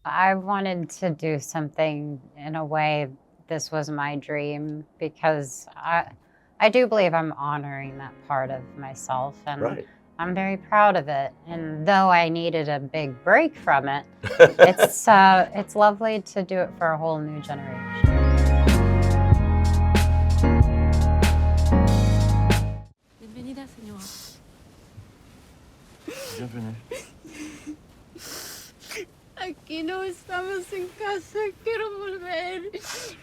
I wanted to do something in a way. This was my dream because I do believe I'm honoring that part of myself, and Right. I'm very proud of it. And though I needed a big break from it, it's lovely to do it for a whole new generation. Bienvenida, señor. Aquí no estamos en casa, quiero volver.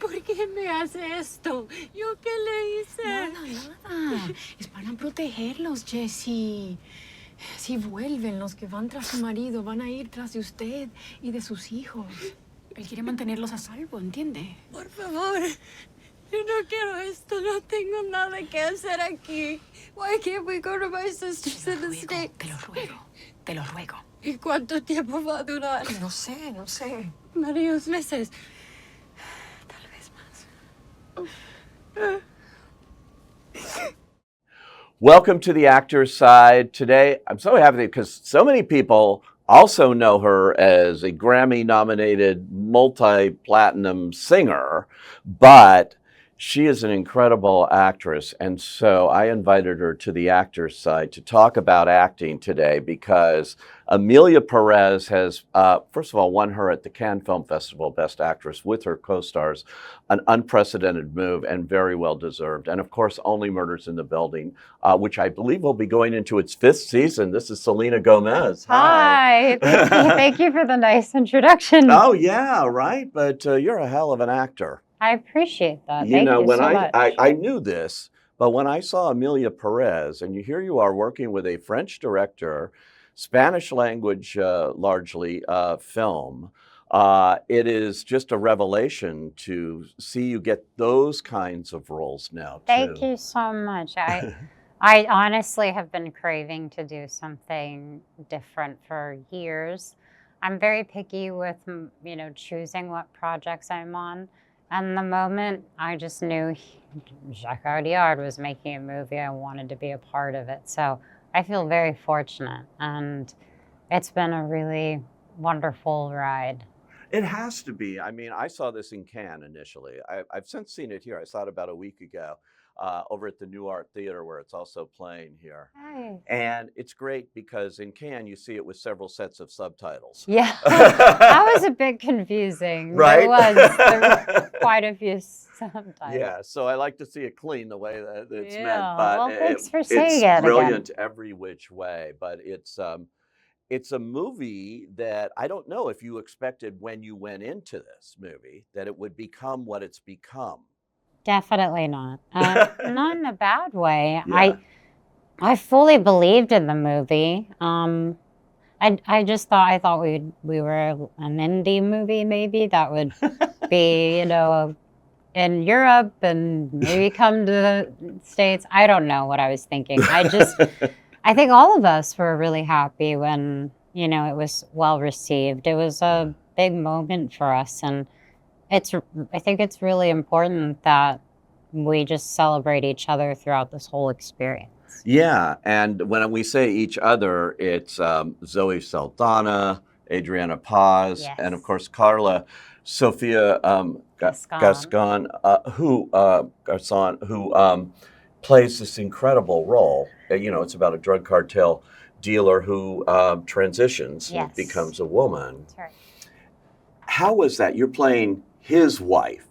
¿Por qué me hace esto? ¿Yo qué le hice? Nada. Es para protegerlos, Jessie. Si vuelven, los que van tras su marido van a ir tras de usted y de sus hijos. Él quiere mantenerlos a salvo, ¿entiende? Por favor, yo no quiero esto, no tengo nada que hacer aquí. Why can't we go to my sister's in the States? Te lo ruego. ¿Y cuánto tiempo va a durar? No sé. Varios meses. Tal vez más. Welcome to the Actor's Side. Today, I'm so happy because so many people also know her as a Grammy-nominated multi-platinum singer, but she is an incredible actress, and so I invited her to the Actor's Side to talk about acting today because Emilia Pérez has, first of all, won her at the Cannes Film Festival Best Actress with her co-stars, an unprecedented move and very well deserved. And of course, Only Murders in the Building, which I believe will be going into its 5th season. This is Selena Gomez. Hi, thank you for the nice introduction. Oh yeah, right. But you're a hell of an actor. I appreciate that. You know, Thank you when so much. I knew this, but when I saw Emilia Pérez, and here you are working with a French director, Spanish language largely film, it is just a revelation to see you get those kinds of roles now too. Thank you so much. I honestly have been craving to do something different for years. I'm very picky with, choosing what projects I'm on. And the moment I just knew Jacques Audiard was making a movie, I wanted to be a part of it. So I feel very fortunate, and it's been a really wonderful ride. It has to be. I mean, I saw this in Cannes initially. I've since seen it here. I saw it about a week ago over at the New Art Theater, where it's also playing here. Nice. And it's great because in Cannes, you see it with several sets of subtitles. Yeah, that was a bit confusing. Right? There were quite a few subtitles. Yeah, so I like to see it clean the way that it's meant. Yeah, But well, thanks for saying it's it again. brilliant every which way. But it's a movie that I don't know if you expected when you went into this movie that it would become what it's become. Definitely not. Not in a bad way. Yeah. I fully believed in the movie. I just thought we were an indie movie maybe that would be, in Europe and maybe come to the States. I don't know what I was thinking. I think all of us were really happy when, it was well received. It was a big moment for us, and I think it's really important that we just celebrate each other throughout this whole experience. Yeah, and when we say each other, it's Zoe Saldana, Adriana Paz, Yes. and of course Carla Sofia Gascon, who plays this incredible role. It's about a drug cartel dealer who transitions and Yes. becomes a woman. That's right. How was that? You're playing his wife,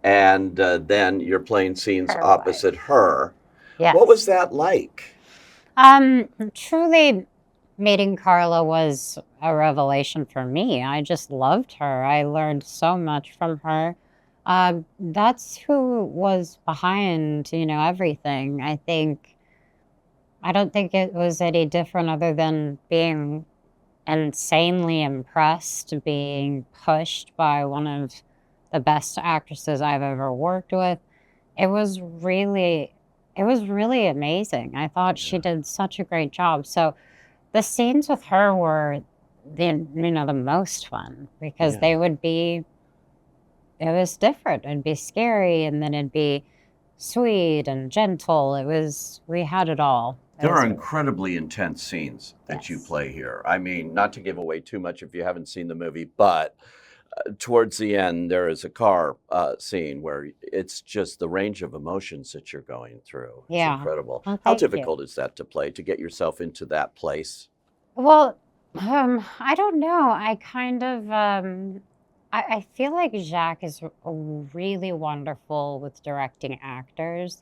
and then you're playing scenes Her opposite her. Yes. What was that like? Truly, meeting Carla was a revelation for me. I just loved her. I learned so much from her. That's who was behind, everything. I don't think it was any different other than being insanely impressed, being pushed by one of the best actresses I've ever worked with. It was really amazing. I thought she did such a great job. So the scenes with her were the most fun because it was different. It'd be scary, and then it'd be sweet and gentle. We had it all. There was are really incredibly intense scenes that you yes. play here. I mean, not to give away too much if you haven't seen the movie, but towards the end, there is a car scene where it's just the range of emotions that you're going through. It's Yeah. incredible. Well, How thank you. difficult is that to play, to get yourself into that place? Well, I don't know. I kind of, I feel like Jacques is really wonderful with directing actors.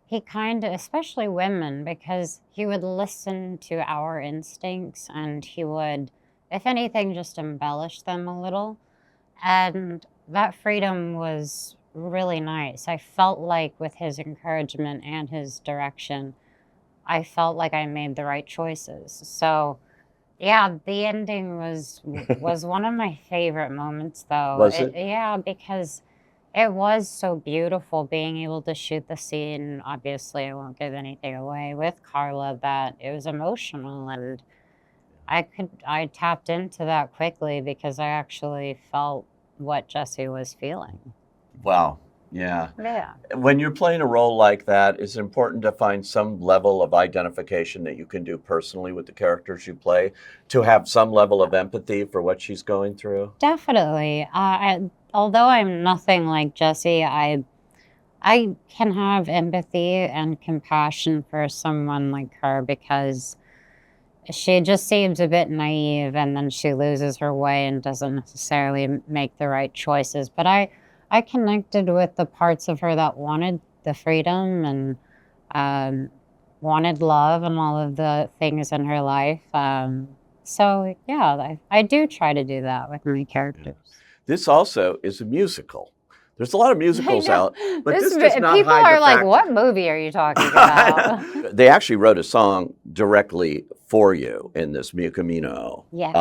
He kind of, especially women, because he would listen to our instincts and he would, if anything, just embellish them a little. And that freedom was really nice. I felt like with his encouragement and his direction, I felt like I made the right choices. So, yeah, the ending was one of my favorite moments though. Was it? Yeah, because it was so beautiful being able to shoot the scene. Obviously, I won't give anything away with Carla that it was emotional and I tapped into that quickly because I actually felt what Jesse was feeling. Wow. Yeah. Yeah. When you're playing a role like that, it's important to find some level of identification that you can do personally with the characters you play, to have some level of empathy for what she's going through. Definitely. Although I'm nothing like Jesse, I can have empathy and compassion for someone like her because she just seems a bit naive and then she loses her way and doesn't necessarily make the right choices. But I connected with the parts of her that wanted the freedom and um, wanted love and all of the things in her life. So, yeah, I do try to do that with my characters. This also is a musical. There's a lot of I musicals know. out, but this does not People hide are the like, fact. what movie are you talking about? They actually wrote a song directly for you in this Mio Camino. Yes.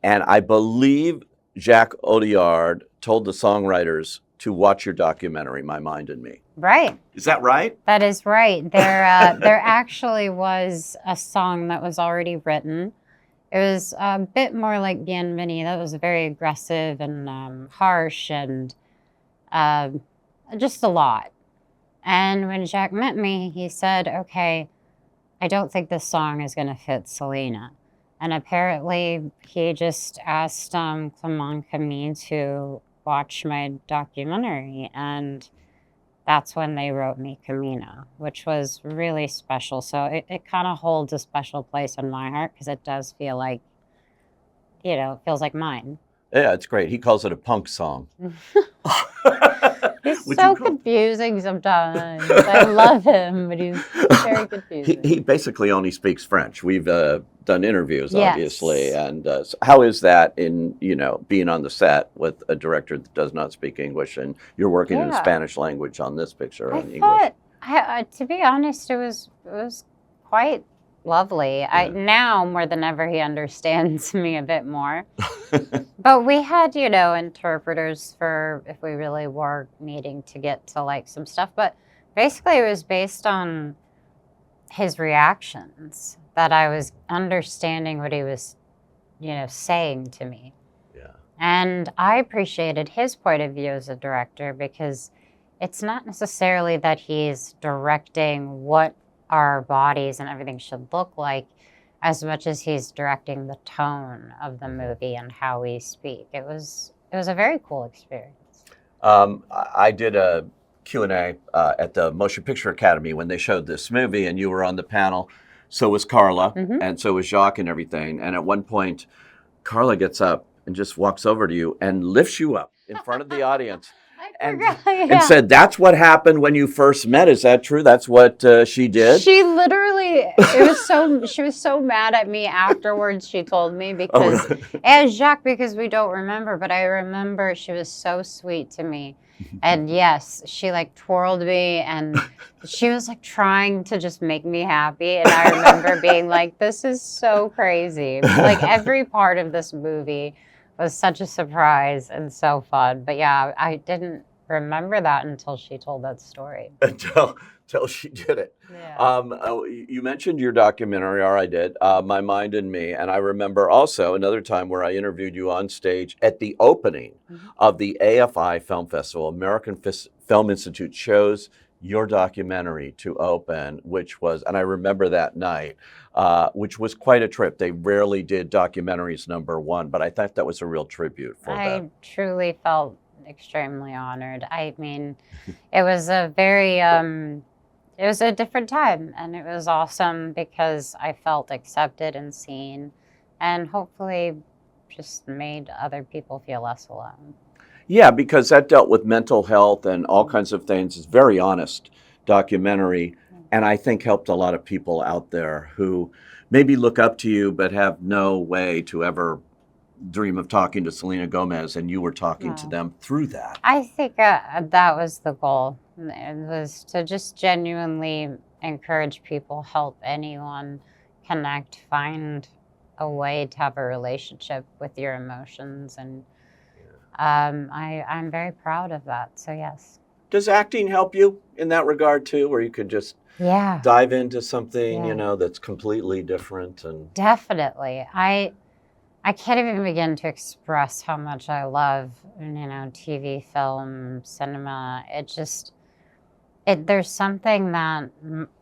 And I believe Jacques Audiard told the songwriters to watch your documentary, My Mind and Me. Right. Is that right? That is right. There actually was a song that was already written. It was a bit more like Bienvenue. That was very aggressive and harsh and just a lot. And when Jacques met me, he said, okay, I don't think this song is going to fit Selena. And apparently he just asked Clement Camille to watch my documentary. And that's when they wrote me Camino, which was really special. So it kind of holds a special place in my heart because it does feel like, it feels like mine. Yeah, it's great. He calls it a punk song. He's Which so you- confusing sometimes. I love him, but he's very confusing. He basically only speaks French. We've done interviews, Yes. obviously. And so how is that in, being on the set with a director that does not speak English and you're working in Yeah. Spanish language on this picture in English? Thought, to be honest, it was quite lovely. Now more than ever he understands me a bit more. But we had, interpreters for if we really were needing to get to like some stuff. But basically it was based on his reactions that I was understanding what he was, saying to me. Yeah. And I appreciated his point of view as a director because it's not necessarily that he's directing what our bodies and everything should look like as much as he's directing the tone of the movie and how we speak. It was a very cool experience. I did a Q&A at the Motion Picture Academy when they showed this movie, and you were on the panel. So was Carla, and so was Jacques and everything. And at one point, Carla gets up and just walks over to you and lifts you up in front of the audience. And said, that's what happened when you first met. Is that true? That's what she did? She literally, she was so mad at me afterwards, she told me, because, and Jacques, because we don't remember, but I remember she was so sweet to me. And yes, she like twirled me and she was like trying to just make me happy. And I remember being like, this is so crazy. Like every part of this movie was such a surprise and so fun. But yeah, I didn't remember that until she told that story. Until she did it. Yeah. You mentioned your documentary, or I did, My Mind and Me. And I remember also another time where I interviewed you on stage at the opening of the AFI Film Festival. American Film Institute shows your documentary to open, which was, and I remember that night, which was quite a trip. They rarely did documentaries #1, but I thought that was a real tribute for them. I truly felt extremely honored. I mean, it was a very, it was a different time, and it was awesome because I felt accepted and seen, and hopefully just made other people feel less alone. Yeah, because that dealt with mental health and all kinds of things. It's a very honest documentary, and I think helped a lot of people out there who maybe look up to you but have no way to ever dream of talking to Selena Gomez, and you were talking to No. them through that. I think that was the goal. It was to just genuinely encourage people, help anyone connect, find a way to have a relationship with your emotions. And I'm very proud of that. So, yes. Does acting help you in that regard too, where you could just Yeah, dive into something, yeah, that's completely different and definitely. I can't even begin to express how much I love, TV, film, cinema. There's something that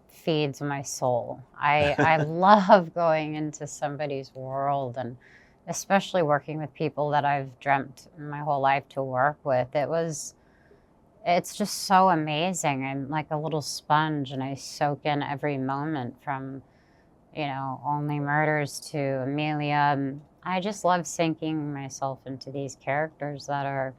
feeds my soul. I love going into somebody's world, and especially working with people that I've dreamt my whole life to work with. It's just so amazing. I'm like a little sponge, and I soak in every moment from, Only Murders to Emilia. I just love sinking myself into these characters that are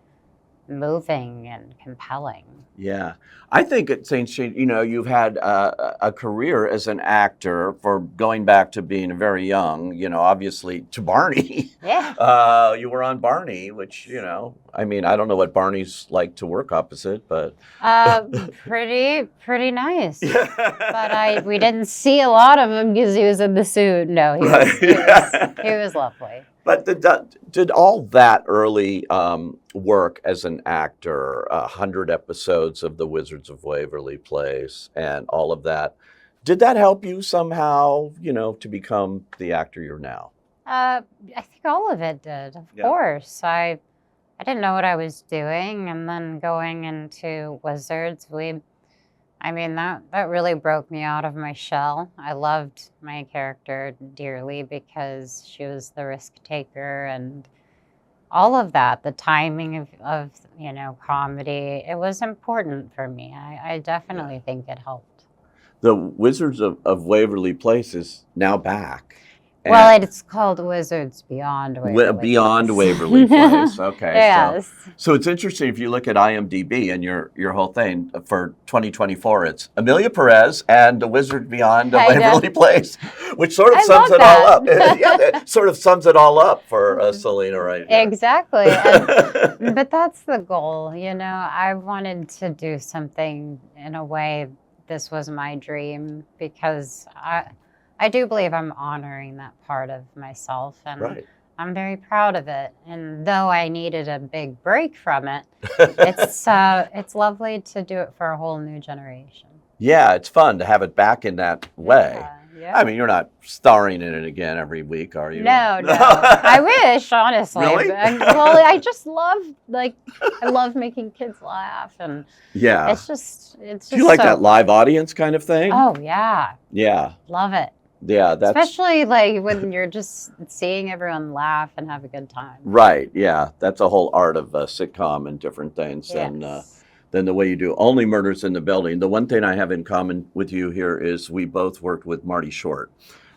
moving and compelling. yeah. I think at St. Shane, you've had a career as an actor for going back to being very young, obviously to Barney. Yeah. You were on Barney, which, I mean, I don't know what Barney's like to work opposite, but. Pretty nice. But we didn't see a lot of him because he was in the suit. No, he was lovely. But did all that early work as an actor, 100 episodes of the Wizards of Waverly plays and all of that, did that help you somehow, to become the actor you're now? I think all of it did, of course. I didn't know what I was doing, and then going into Wizards, that really broke me out of my shell. I loved my character dearly because she was the risk taker and all of that. The timing of comedy, it was important for me. I definitely think it helped. The Wizards of Waverly Place is now back. Well, it's called Wizards Beyond Waverly Beyond Place. Waverly Place. Okay. Yes. So it's interesting if you look at IMDb and your whole thing for 2024, it's Emilia Pérez and the Wizard Beyond Waverly Place, which sort of sums it all up. Yeah, it sort of sums it all up for Selena right here. Exactly. But that's the goal. I wanted to do something in a way. This was my dream because I do believe I'm honoring that part of myself, and I'm very proud of it. And though I needed a big break from it, it's lovely to do it for a whole new generation. Yeah, it's fun to have it back in that way. Yeah. I mean, you're not starring in it again every week, are you? No. I wish, honestly. Really? I just love, I love making kids laugh, and yeah, it's just. Do you like that live audience kind of thing? Oh yeah. Yeah. Love it. Yeah, especially when you're just seeing everyone laugh and have a good time. Right. Yeah, that's a whole art of sitcom and different things. Yes. Than the way you do Only Murders in the Building. The one thing I have in common with you here is we both worked with Marty Short.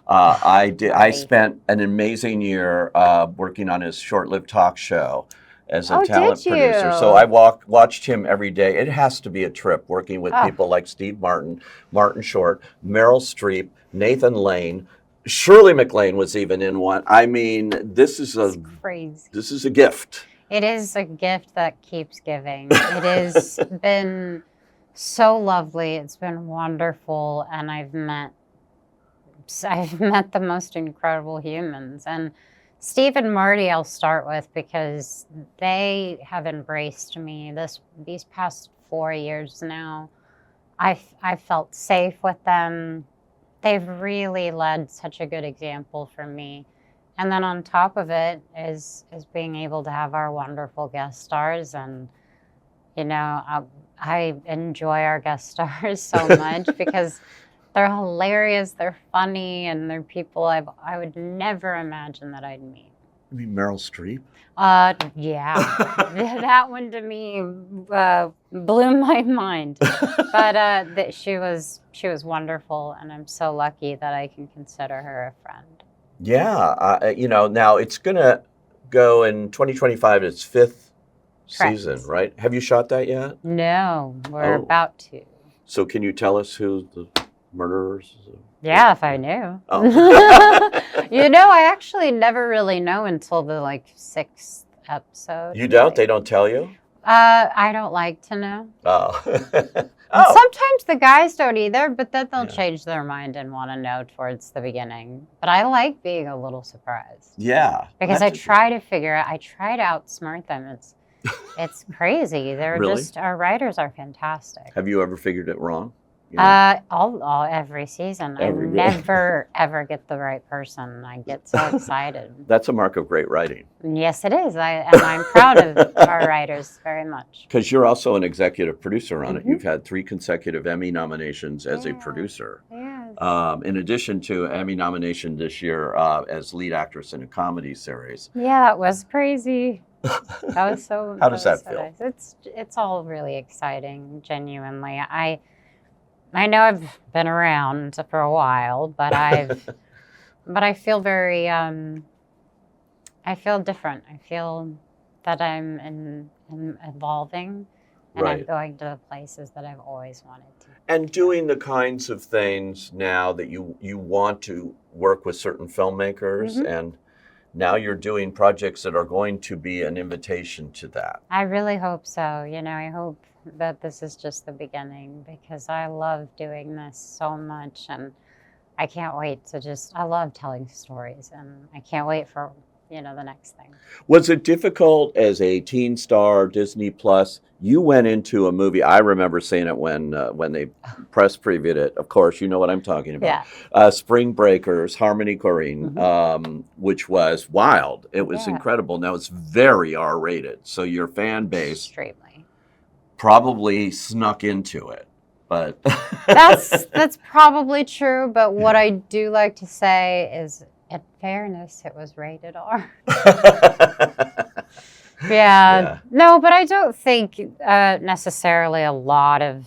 I spent an amazing year working on his short-lived talk show as a talent producer. So I watched him every day. It has to be a trip working with people like Steve Martin, Martin Short, Meryl Streep, Nathan Lane. Shirley MacLaine was even in one. I mean, this is crazy. This is a gift. It is a gift that keeps giving. It has been so lovely. It's been wonderful, and I've met the most incredible humans. And Steve and Marty, I'll start with because they have embraced me these past 4 years now. I felt safe with them. They've really led such a good example for me. And then on top of it is being able to have our wonderful guest stars, and you know, I enjoy our guest stars so much because they're hilarious, they're funny, and they're people I would never imagine that I'd meet. You mean Meryl Streep? Yeah, that one to me blew my mind. But she was wonderful, and I'm so lucky that I can consider her a friend. Yeah, you know, now it's gonna go in 2025. It's fifth Correct. season, right? Have you shot that yet? No, we're Oh. about to. So can you tell us who the murderers? Yeah, if I knew. Oh. You know, I actually never really know until the like 6th episode. You don't? They don't tell you? I don't like to know. Oh. And Oh. sometimes the guys don't either, but then they'll Yeah. change their mind and want to know towards the beginning. But I like being a little surprised. Yeah. Because that's I try to figure out, I try to outsmart them. It's crazy. They're Really? just, our writers are fantastic. Have you ever figured it wrong? You know? All every season. Every I day. never ever get the right person. I get so excited. That's a mark of great writing. Yes, it is. I'm proud of our writers very much. Because you're also an executive producer on it. Mhm. You've had 3 consecutive Emmy nominations as a Yeah. producer. Yes. In addition to Emmy nomination this year as lead actress in a comedy series. Yeah, that was crazy. That was so. How does that so feel? nice. It's all really exciting. Genuinely, I know I've been around for a while, but I feel very I feel different. I feel that I'm evolving, and I'm Right. going to the places that I've always wanted to. And doing the kinds of things now that you want to work with certain filmmakers, Mhm. and now you're doing projects that are going to be an invitation to that. I really hope so. You know, I hope that this is just the beginning because I love doing this so much, and I can't wait to I love telling stories, and I can't wait for, the next thing. Was it difficult as a teen star, Disney Plus? You went into a movie. I remember seeing it when they press previewed it. Of course, you know what I'm talking about. Yeah. Spring Breakers, Harmony Korine, which was wild. It was Yeah. incredible. Now it's very R-rated, so your fan base Extremely. probably snuck into it. But That's probably true, but what I do like to say is, in fairness, it was rated R. Yeah. No, but I don't think necessarily a lot of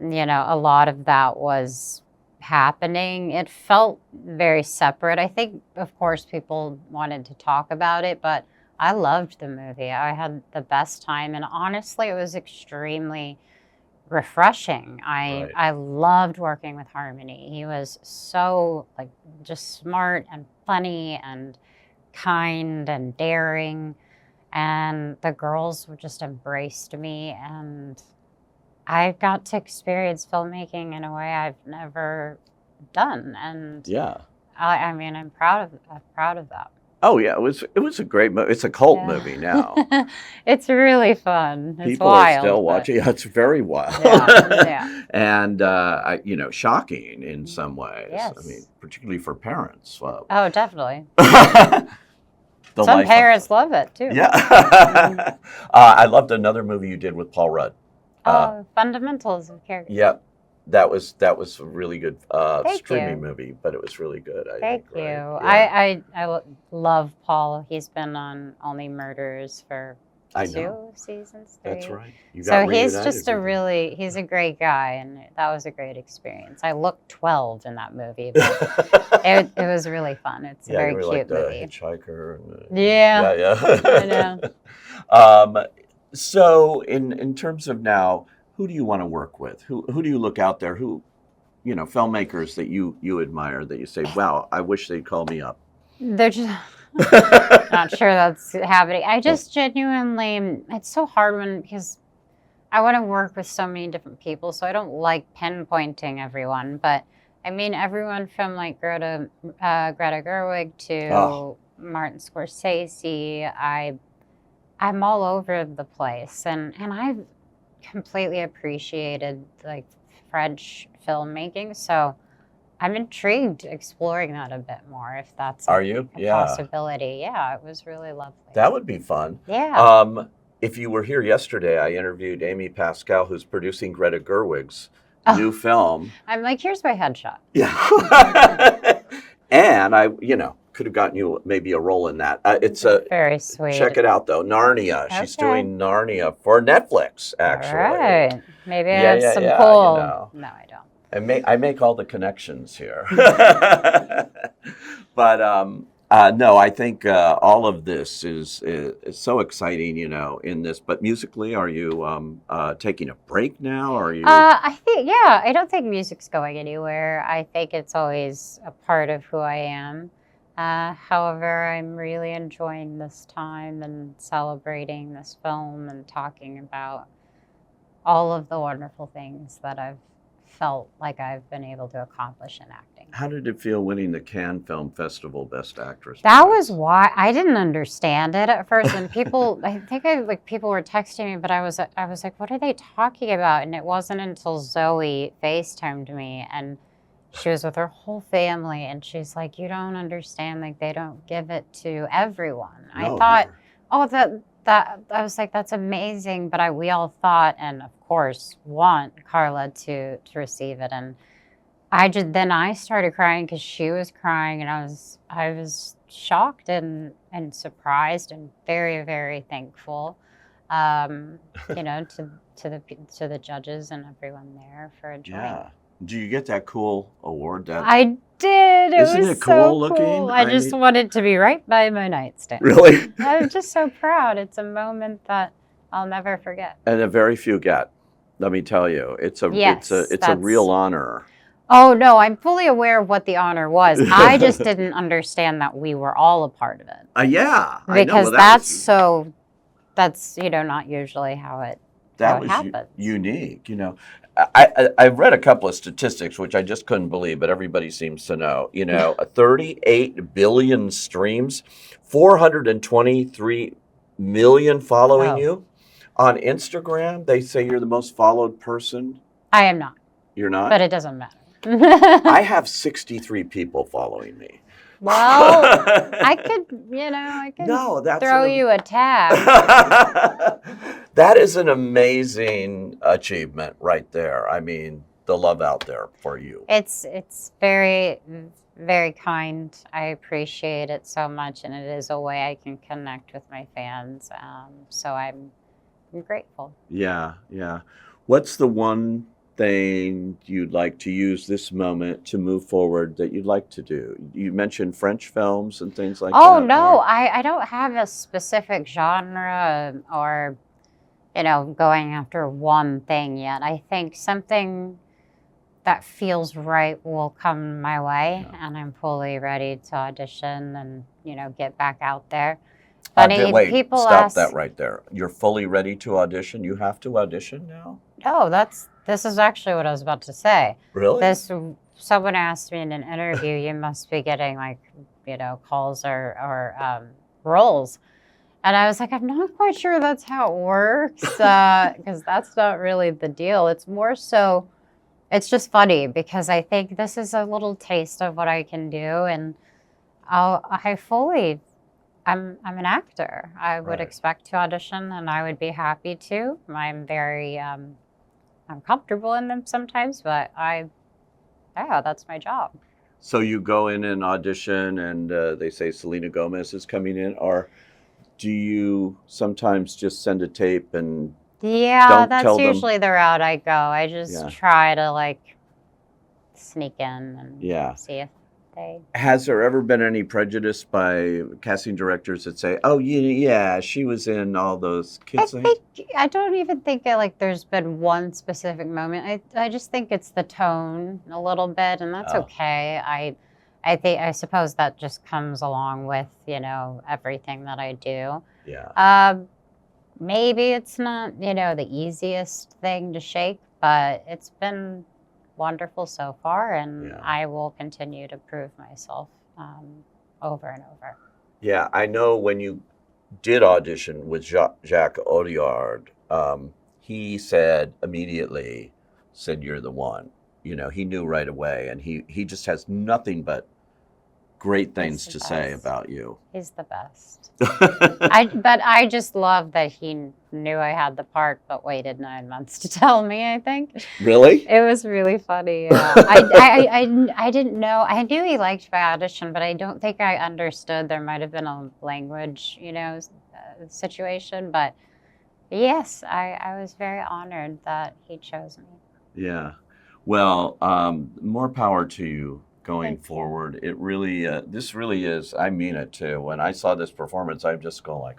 that was happening. It felt very separate. I think, of course, people wanted to talk about it, but I loved the movie. I had the best time, and honestly, it was extremely refreshing. I loved working with Harmony. He was so just smart and funny and kind and daring, and the girls just embraced me, and I got to experience filmmaking in a way I've never done, and yeah. I mean, I'm proud of that. Oh yeah, it was a great movie. It's a cult movie now. It's really fun. It's People wild, are still but- watching. Yeah, it's very wild. Yeah. And shocking in some ways. Yes. I mean, particularly for parents. Well, Oh, definitely. the Some life of- parents love it too. Yeah. I loved another movie you did with Paul Rudd. Fundamentals of character. Yep. That was a really good Thank streaming you. movie, but it was really good. I Thank think, you. right? Yeah. I love Paul. He's been on Only Murders for I 2 know. seasons. 3. That's right. You got So he's reunited just with him. he's a great guy, and that was a great experience. I looked 12 in that movie, but it was really fun. It's a Yeah, very you were cute like the movie. hitchhiker. And, Yeah. Yeah. I know. So in terms of now, who do you want to work with? Who do you look out there? Who, filmmakers that you admire that you say, wow, I wish they'd call me up. They're just not sure that's happening. I just genuinely, it's so hard because I want to work with so many different people, so I don't like pinpointing everyone. But I mean, everyone from Greta Gerwig to Martin Scorsese. I'm all over the place, and I've completely appreciated French filmmaking, so I'm intrigued exploring that a bit more if that's Are you? a Yeah. possibility. Yeah, it was really lovely. That would be fun. Yeah. if you were here yesterday, I interviewed Amy Pascal, who's producing Greta Gerwig's new Oh, film. I'm like, here's my headshot. Yeah. And I, could have gotten you maybe a role in that. It's a Very sweet. Check it out though, Narnia. She's Okay. doing Narnia for Netflix, actually. All right. Maybe I Yeah, have yeah, some yeah, pull. No, I don't. I make all the connections here. But no, I think all of this is so exciting, in this. But musically, are you taking a break now? Or are you? I think, yeah, I don't think music's going anywhere. I think it's always a part of who I am. However, I'm really enjoying this time and celebrating this film and talking about all of the wonderful things that I've felt like I've been able to accomplish in acting. How did it feel winning the Cannes Film Festival Best Actress That prize? was why I didn't understand it at first, and people, people were texting me, but I was like, what are they talking about? And it wasn't until Zoe FaceTimed me, and she was with her whole family, and she's like, you don't understand, like they don't give it to everyone. I No, thought, never. oh, that I was like, that's amazing, but we all thought, and of course, want Carla to receive it, and then I started crying because she was crying, and I was shocked and surprised and very, very thankful, to the judges and everyone there for enjoying it. Yeah. Do you get that cool award? I did. Isn't was it so cool cool. looking? I just wanted to be right by my nightstand. Really? I'm just so proud. It's a moment that I'll never forget. And a very few get. Let me tell you, it's a real honor. Oh no, I'm fully aware of what the honor was. I just didn't understand that we were all a part of it. Yeah, because that's not usually how it happens. Unique. I read a couple of statistics which I just couldn't believe, but everybody seems to know. 38 billion streams, 423 million following you on Instagram. They say you're the most followed person. I am not. You're not? But it doesn't matter. I have 63 people following me. Well, I could throw you a tag. That is an amazing achievement right there. I mean, the love out there for you. It's very, very kind. I appreciate it so much, and it is a way I can connect with my fans. So I'm grateful. Yeah, yeah. What's the one thing you'd like to use this moment to move forward that you'd like to do? You mentioned French films and things like that. Oh, no, I don't have a specific genre or, going after one thing yet. I think something that feels right will come my way, and I'm fully ready to audition and, get back out there. Wait, people stop ask, that right there. You're fully ready to audition? You have to audition now? No, this is actually what I was about to say. Really? Someone asked me in an interview, you must be getting calls or roles. And I was like, I'm not quite sure that's how it works, because that's not really the deal. It's more so, it's just funny because I think this is a little taste of what I can do, and I'm an actor. I would expect to audition, and I would be happy to. I'm very I'm comfortable in them sometimes, but that's my job. So you go in and audition, and they say Selena Gomez is coming in, or do you sometimes just send a tape and that's usually the route I go. I just try to sneak in and see if they. Has there ever been any prejudice by casting directors that say, "Oh, yeah, she was in all those kids"? I don't even think there's been one specific moment. I just think it's the tone a little bit, and that's okay. I suppose that just comes along with everything that I do. Yeah. Maybe it's not the easiest thing to shake, but it's been wonderful so far, and I will continue to prove myself over and over. Yeah, I know when you did audition with Jacques Audiard, he immediately said you're the one. He knew right away, and he just has nothing but great things to say about you. He's the best. But I just love that he knew I had the part, but waited 9 months to tell me, I think. Really? It was really funny. I didn't know. I knew he liked my audition, but I don't think I understood. There might have been a language, situation. But yes, I was very honored that he chose me. Yeah. Well, more power to you going Thank you. forward. It really, this really is, I mean it too. When I saw this performance, I'm just going like,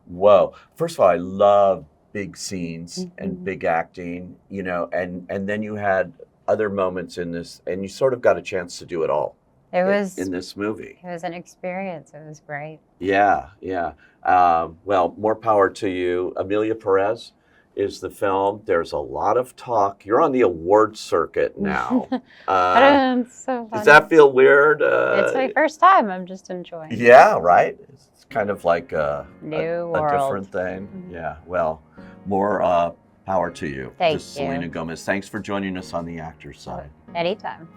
whoa. First of all, I love big scenes and big acting, and then you had other moments in this, and you sort of got a chance to do it all It was in this movie. It was an experience. It was great. Yeah, yeah. Well, more power to you. Emilia Pérez is the film. There's a lot of talk. You're on the award circuit now. It's so funny. Does that feel weird? It's my first time. I'm just enjoying it. Yeah, right? It's kind of like a New a world. different thing. Yeah, well, more power to you. Thank This is Selena you. Gomez. Thanks for joining us on the Actor's Side. Anytime.